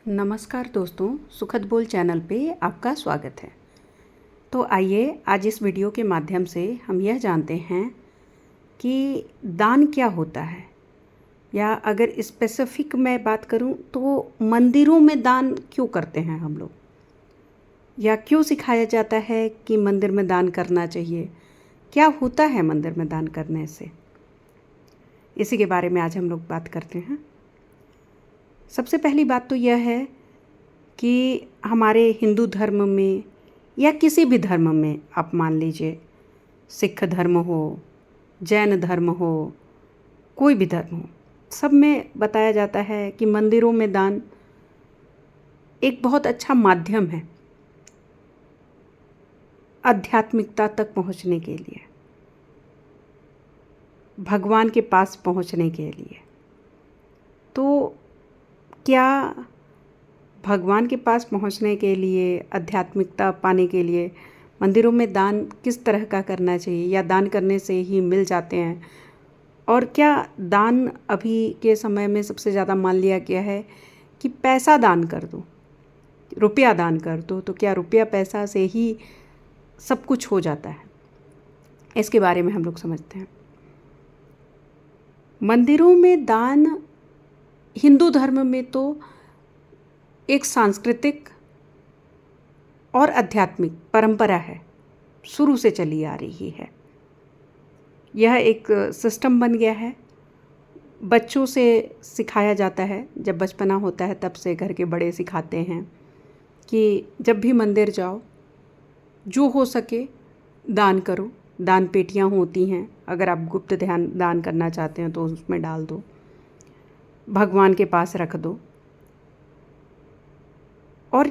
नमस्कार दोस्तों, सुखद बोल चैनल पे आपका स्वागत है। तो आइए आज इस वीडियो के माध्यम से हम यह जानते हैं कि दान क्या होता है, या अगर स्पेसिफिक मैं बात करूं तो मंदिरों में दान क्यों करते हैं हम लोग, या क्यों सिखाया जाता है कि मंदिर में दान करना चाहिए, क्या होता है मंदिर में दान करने से। इसी के बारे में आज हम लोग बात करते हैं। सबसे पहली बात तो यह है कि हमारे हिंदू धर्म में या किसी भी धर्म में, आप मान लीजिए सिख धर्म हो, जैन धर्म हो, कोई भी धर्म हो, सब में बताया जाता है कि मंदिरों में दान एक बहुत अच्छा माध्यम है आध्यात्मिकता तक पहुंचने के लिए, भगवान के पास पहुंचने के लिए। तो क्या भगवान के पास पहुंचने के लिए, आध्यात्मिकता पाने के लिए मंदिरों में दान किस तरह का करना चाहिए, या दान करने से ही मिल जाते हैं? और क्या दान अभी के समय में सबसे ज़्यादा मान लिया गया है कि पैसा दान कर दो, रुपया दान कर दो, तो क्या रुपया पैसा से ही सब कुछ हो जाता है? इसके बारे में हम लोग समझते हैं। मंदिरों में दान हिंदू धर्म में तो एक सांस्कृतिक और आध्यात्मिक परंपरा है, शुरू से चली आ रही है। यह एक सिस्टम बन गया है, बच्चों से सिखाया जाता है। जब बचपना होता है तब से घर के बड़े सिखाते हैं कि जब भी मंदिर जाओ, जो हो सके दान करो। दान पेटियां होती हैं, अगर आप गुप्त दान करना चाहते हैं तो उसमें डाल दो, भगवान के पास रख दो। और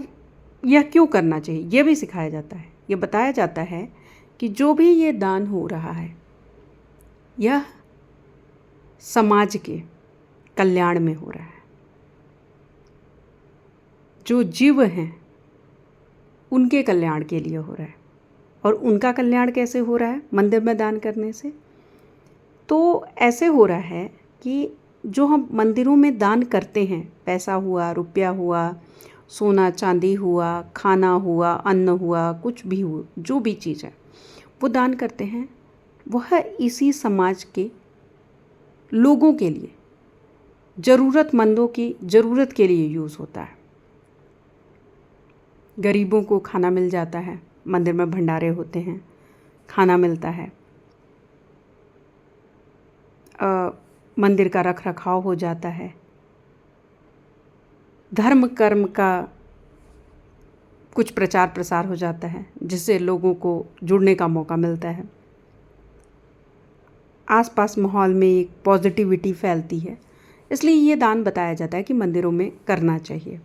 यह क्यों करना चाहिए यह भी सिखाया जाता है। यह बताया जाता है कि जो भी ये दान हो रहा है, यह समाज के कल्याण में हो रहा है। जो जीव हैं उनके कल्याण के लिए हो रहा है। और उनका कल्याण कैसे हो रहा है? मंदिर में दान करने से। तो ऐसे हो रहा है कि जो हम मंदिरों में दान करते हैं, पैसा हुआ, रुपया हुआ, सोना चांदी हुआ, खाना हुआ, अन्न हुआ, कुछ भी हुआ, जो भी चीज़ है वो दान करते हैं, वह इसी समाज के लोगों के लिए, ज़रूरतमंदों की ज़रूरत के लिए यूज़ होता है। गरीबों को खाना मिल जाता है, मंदिर में भंडारे होते हैं, खाना मिलता है, मंदिर का रख रखाव हो जाता है, धर्म कर्म का कुछ प्रचार प्रसार हो जाता है, जिससे लोगों को जुड़ने का मौका मिलता है। आसपास माहौल में एक पॉजिटिविटी फैलती है। इसलिए ये दान बताया जाता है कि मंदिरों में करना चाहिए।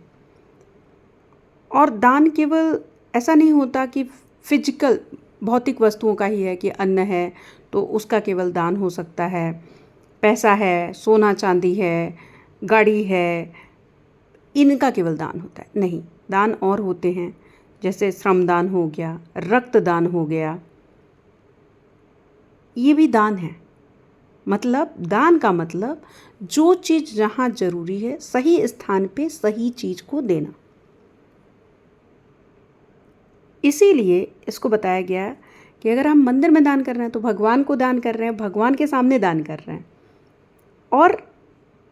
और दान केवल ऐसा नहीं होता कि फिजिकल भौतिक वस्तुओं का ही है, कि अन्न है तो उसका केवल दान हो सकता है, पैसा है, सोना चांदी है, गाड़ी है, इनका केवल दान होता है। नहीं, दान और होते हैं, जैसे श्रमदान हो गया, रक्तदान हो गया, ये भी दान है। मतलब दान का मतलब जो चीज़ जहाँ ज़रूरी है, सही स्थान पे सही चीज़ को देना। इसीलिए इसको बताया गया कि अगर हम मंदिर में दान कर रहे हैं तो भगवान को दान कर रहे हैं, भगवान के सामने दान कर रहे हैं। और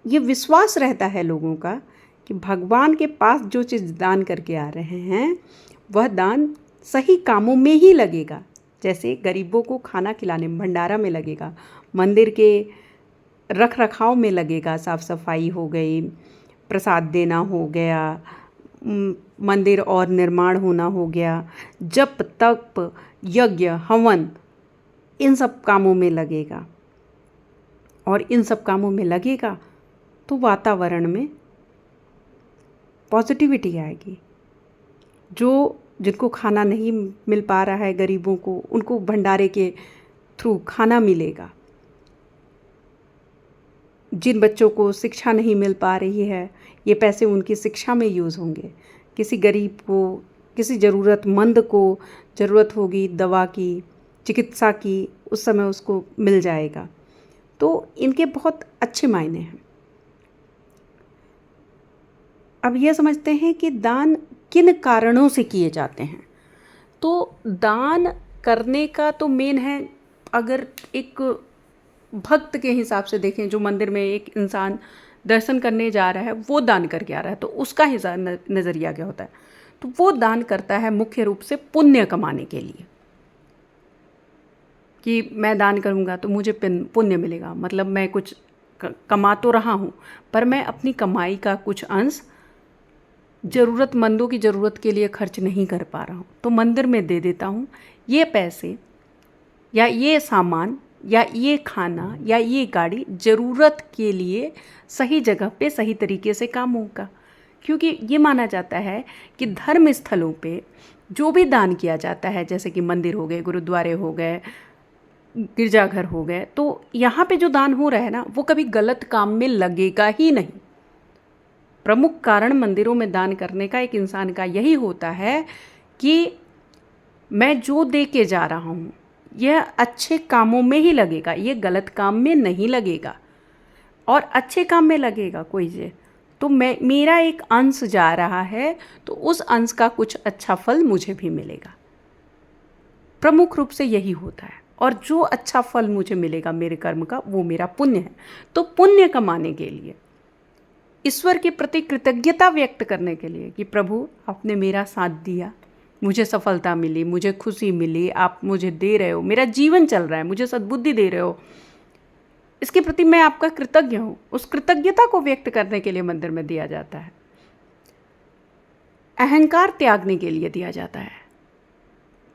ये विश्वास रहता है लोगों का कि भगवान के पास जो चीज़ दान करके आ रहे हैं वह दान सही कामों में ही लगेगा। जैसे गरीबों को खाना खिलाने में, भंडारा में लगेगा, मंदिर के रख रखाव में लगेगा, साफ सफाई हो गई, प्रसाद देना हो गया, मंदिर और निर्माण होना हो गया, जप तप यज्ञ हवन, इन सब कामों में लगेगा। और इन सब कामों में लगेगा तो वातावरण में पॉजिटिविटी आएगी। जिनको खाना नहीं मिल पा रहा है, गरीबों को, उनको भंडारे के थ्रू खाना मिलेगा। जिन बच्चों को शिक्षा नहीं मिल पा रही है, ये पैसे उनकी शिक्षा में यूज़ होंगे। किसी गरीब को, किसी ज़रूरतमंद को ज़रूरत होगी दवा की, चिकित्सा की, उस समय उसको मिल जाएगा। तो इनके बहुत अच्छे मायने हैं। अब यह समझते हैं कि दान किन कारणों से किए जाते हैं। तो दान करने का तो मेन है, अगर एक भक्त के हिसाब से देखें, जो मंदिर में एक इंसान दर्शन करने जा रहा है वो दान करके आ रहा है, तो उसका हिसाब नज़रिया क्या होता है, तो वो दान करता है मुख्य रूप से पुण्य कमाने के लिए, कि मैं दान करूँगा तो मुझे पुण्य मिलेगा। मतलब मैं कुछ कमा तो रहा हूँ, पर मैं अपनी कमाई का कुछ अंश ज़रूरतमंदों की ज़रूरत के लिए खर्च नहीं कर पा रहा हूँ, तो मंदिर में दे देता हूँ। ये पैसे या ये सामान या ये खाना या ये गाड़ी ज़रूरत के लिए सही जगह पे सही तरीके से काम होगा। क्योंकि ये माना जाता है कि धर्म स्थलों पे जो भी दान किया जाता है, जैसे कि मंदिर हो गए, गुरुद्वारे हो गए, गिरजाघर हो गए, तो यहाँ पे जो दान हो रहा है ना, वो कभी गलत काम में लगेगा ही नहीं। प्रमुख कारण मंदिरों में दान करने का एक इंसान का यही होता है कि मैं जो दे के जा रहा हूँ यह अच्छे कामों में ही लगेगा, ये गलत काम में नहीं लगेगा। और अच्छे काम में लगेगा कोई जे, तो मेरा एक अंश जा रहा है, तो उस अंश का कुछ अच्छा फल मुझे भी मिलेगा। प्रमुख रूप से यही होता है। और जो अच्छा फल मुझे मिलेगा मेरे कर्म का, वो मेरा पुण्य है। तो पुण्य कमाने के लिए, ईश्वर के प्रति कृतज्ञता व्यक्त करने के लिए कि प्रभु आपने मेरा साथ दिया, मुझे सफलता मिली, मुझे खुशी मिली, आप मुझे दे रहे हो, मेरा जीवन चल रहा है, मुझे सद्बुद्धि दे रहे हो, इसके प्रति मैं आपका कृतज्ञ हूँ। उस कृतज्ञता को व्यक्त करने के लिए मंदिर में दिया जाता है। अहंकार त्यागने के लिए दिया जाता है।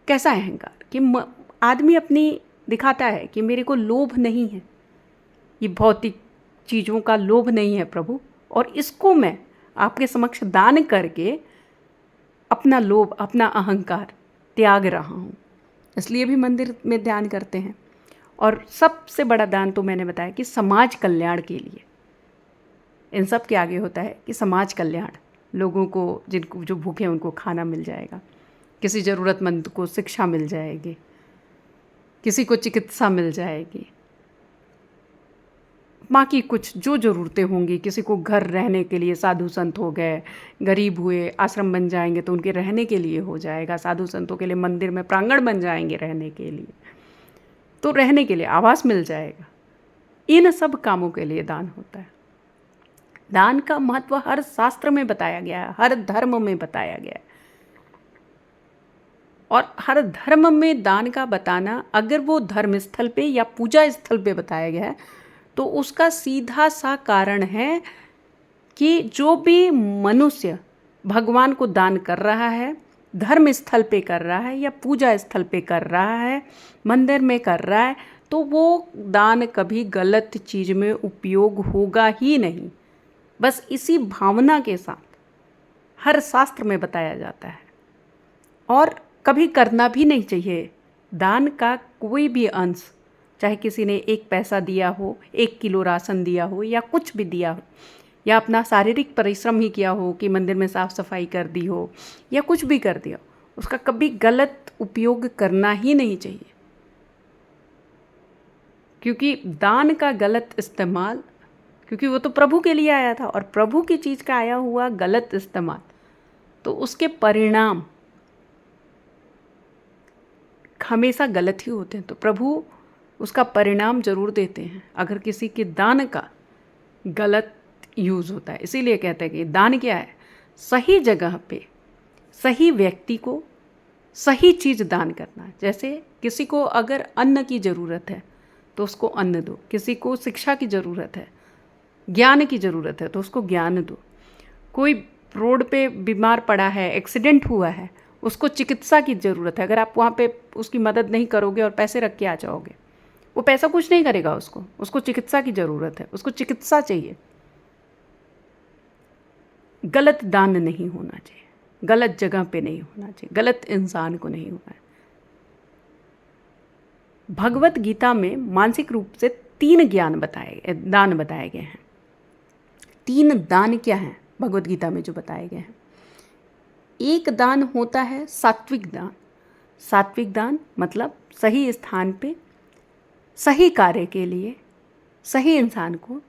कैसा अहंकार? कि आदमी अपनी दिखाता है कि मेरे को लोभ नहीं है, ये भौतिक चीज़ों का लोभ नहीं है प्रभु, और इसको मैं आपके समक्ष दान करके अपना लोभ, अपना अहंकार त्याग रहा हूँ। इसलिए भी मंदिर में ध्यान करते हैं। और सबसे बड़ा दान तो मैंने बताया कि समाज कल्याण के लिए, इन सब के आगे होता है कि समाज कल्याण, लोगों को जिनको जो भूखे हैं उनको खाना मिल जाएगा, किसी ज़रूरतमंद को शिक्षा मिल जाएगी, किसी को चिकित्सा मिल जाएगी, बाकी कुछ जो ज़रूरतें होंगी, किसी को घर रहने के लिए, साधु संत हो गए, गरीब हुए, आश्रम बन जाएंगे तो उनके रहने के लिए हो जाएगा, साधु संतों के लिए मंदिर में प्रांगण बन जाएंगे रहने के लिए, तो रहने के लिए आवास मिल जाएगा। इन सब कामों के लिए दान होता है। दान का महत्व हर शास्त्र में बताया गया है, हर धर्म में बताया गया है। और हर धर्म में दान का बताना, अगर वो धर्म स्थल पे या पूजा स्थल पे बताया गया है, तो उसका सीधा सा कारण है कि जो भी मनुष्य भगवान को दान कर रहा है, धर्म स्थल पे कर रहा है या पूजा स्थल पे कर रहा है, मंदिर में कर रहा है, तो वो दान कभी गलत चीज़ में उपयोग होगा ही नहीं। बस इसी भावना के साथ हर शास्त्र में बताया जाता है। और कभी करना भी नहीं चाहिए। दान का कोई भी अंश, चाहे किसी ने 1 पैसा दिया हो, 1 किलो राशन दिया हो, या कुछ भी दिया हो, या अपना शारीरिक परिश्रम ही किया हो कि मंदिर में साफ सफाई कर दी हो, या कुछ भी कर दिया, उसका कभी गलत उपयोग करना ही नहीं चाहिए। क्योंकि दान का गलत इस्तेमाल, क्योंकि वो तो प्रभु के लिए आया था, और प्रभु की चीज़ का आया हुआ गलत इस्तेमाल, तो उसके परिणाम हमेशा गलत ही होते हैं। तो प्रभु उसका परिणाम जरूर देते हैं अगर किसी के दान का गलत यूज़ होता है। इसीलिए कहते हैं कि दान क्या है? सही जगह पे सही व्यक्ति को सही चीज़ दान करना। जैसे किसी को अगर अन्न की ज़रूरत है तो उसको अन्न दो, किसी को शिक्षा की ज़रूरत है, ज्ञान की ज़रूरत है तो उसको ज्ञान दो। कोई रोड पे बीमार पड़ा है, एक्सीडेंट हुआ है, उसको चिकित्सा की ज़रूरत है, अगर आप वहाँ पे उसकी मदद नहीं करोगे और पैसे रख के आ जाओगे, वो पैसा कुछ नहीं करेगा, उसको चिकित्सा की ज़रूरत है, उसको चिकित्सा चाहिए। गलत दान नहीं होना चाहिए, गलत जगह पे नहीं होना चाहिए, गलत इंसान को नहीं होना है। भगवत गीता में मानसिक रूप से 3 दान बताए गए हैं। 3 दान क्या हैं भगवत गीता में जो बताए गए हैं? एक दान होता है सात्विक दान। सात्विक दान मतलब सही स्थान पे सही कार्य के लिए सही इंसान को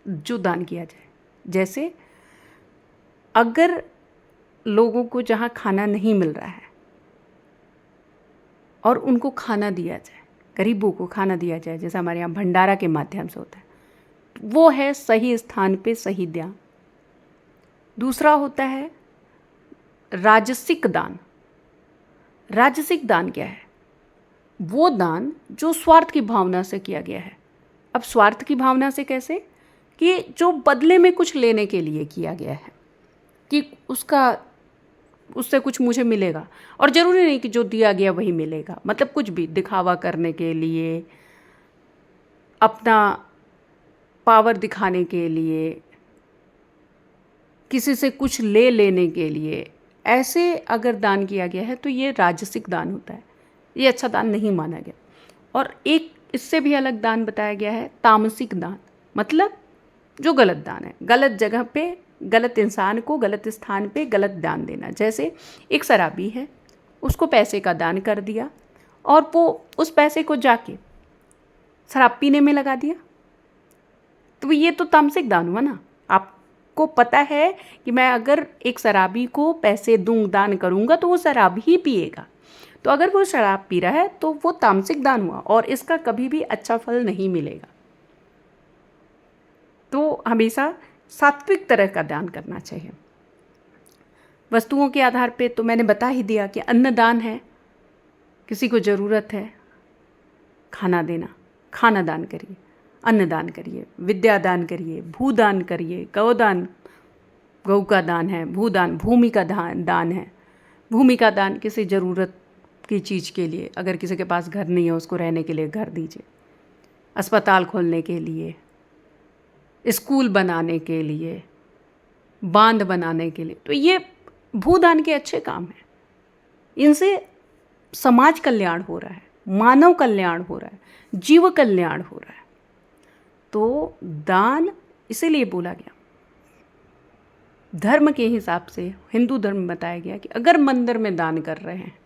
जो दान किया जाए। जैसे अगर लोगों को जहाँ खाना नहीं मिल रहा है और उनको खाना दिया जाए, गरीबों को खाना दिया जाए, जैसे हमारे यहाँ भंडारा के माध्यम से होता है, वो है सही स्थान पे सही दान। दूसरा होता है राजसिक दान। राजसिक दान क्या है? वो दान जो स्वार्थ की भावना से किया गया है। अब स्वार्थ की भावना से कैसे? कि जो बदले में कुछ लेने के लिए किया गया है, कि उससे कुछ मुझे मिलेगा, और ज़रूरी नहीं कि जो दिया गया वही मिलेगा, मतलब कुछ भी दिखावा करने के लिए, अपना पावर दिखाने के लिए, किसी से कुछ ले लेने के लिए, ऐसे अगर दान किया गया है तो ये राजसिक दान होता है, ये अच्छा दान नहीं माना गया। और एक इससे भी अलग दान बताया गया है तामसिक दान, मतलब जो गलत दान है, गलत जगह पे, गलत इंसान को गलत स्थान पे गलत दान देना। जैसे एक शराबी है, उसको पैसे का दान कर दिया और वो उस पैसे को जाके शराब पीने में लगा दिया, तो ये तो तामसिक दान हुआ ना। आपको पता है कि मैं अगर एक शराबी को पैसे दूँ, दान करूँगा, तो वो शराब ही पिएगा। तो अगर वो शराब पी रहा है तो वो तामसिक दान हुआ और इसका कभी भी अच्छा फल नहीं मिलेगा। तो हमेशा सात्विक तरह का दान करना चाहिए। वस्तुओं के आधार पे तो मैंने बता ही दिया कि अन्नदान है, किसी को ज़रूरत है खाना देना, खाना दान करिए, अन्नदान करिए, विद्या दान करिए, भूदान करिए, गौदान, गौ का दान है, भूदान, भूमि का दान है। भूमि का दान किसी ज़रूरत की चीज़ के लिए, अगर किसी के पास घर नहीं है उसको रहने के लिए घर दीजिए, अस्पताल खोलने के लिए, स्कूल बनाने के लिए, बांध बनाने के लिए, तो ये भूदान के अच्छे काम हैं। इनसे समाज कल्याण हो रहा है, मानव कल्याण हो रहा है, जीव कल्याण हो रहा है। तो दान इसीलिए बोला गया, धर्म के हिसाब से, हिंदू धर्म में बताया गया कि अगर मंदिर में दान कर रहे हैं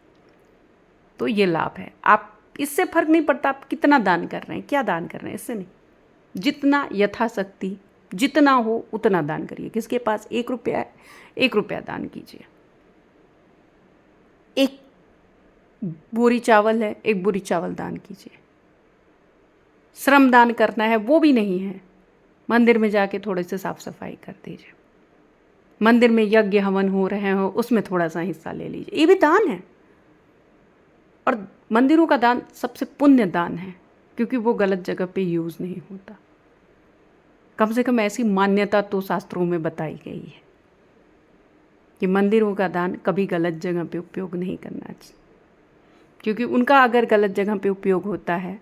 तो ये लाभ है। आप इससे फर्क नहीं पड़ता आप कितना दान कर रहे हैं, क्या दान कर रहे हैं, इससे नहीं, जितना यथाशक्ति, जितना हो उतना दान करिए। किसके पास 1 रुपया है, 1 रुपया दान कीजिए। एक बोरी चावल है, 1 बोरी चावल दान कीजिए। श्रम दान करना है वो भी नहीं है, मंदिर में जाके थोड़े से साफ सफाई कर दीजिए। मंदिर में यज्ञ हवन हो रहे हो उसमें थोड़ा सा हिस्सा ले लीजिए, ये भी दान है। और मंदिरों का दान सबसे पुण्य दान है, क्योंकि वो गलत जगह पे यूज़ नहीं होता। कम से कम ऐसी मान्यता तो शास्त्रों में बताई गई है कि मंदिरों का दान कभी गलत जगह पे उपयोग नहीं करना चाहिए, क्योंकि उनका अगर गलत जगह पे उपयोग होता है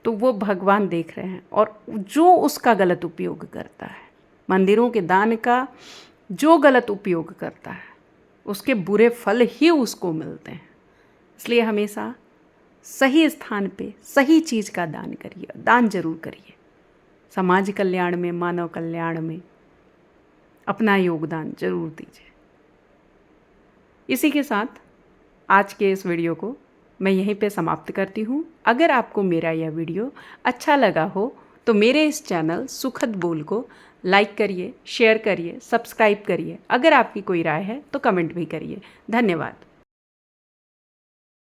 तो वो भगवान देख रहे हैं, और जो उसका गलत उपयोग करता है, मंदिरों के दान का जो गलत उपयोग करता है, उसके बुरे फल ही उसको मिलते हैं। इसलिए हमेशा सही स्थान पे सही चीज़ का दान करिए, दान जरूर करिए। समाज कल्याण में, मानव कल्याण में अपना योगदान जरूर दीजिए। इसी के साथ आज के इस वीडियो को मैं यहीं पे समाप्त करती हूँ। अगर आपको मेरा यह वीडियो अच्छा लगा हो तो मेरे इस चैनल सुखद बोल को लाइक करिए, शेयर करिए, सब्सक्राइब करिए। अगर आपकी कोई राय है तो कमेंट भी करिए। धन्यवाद।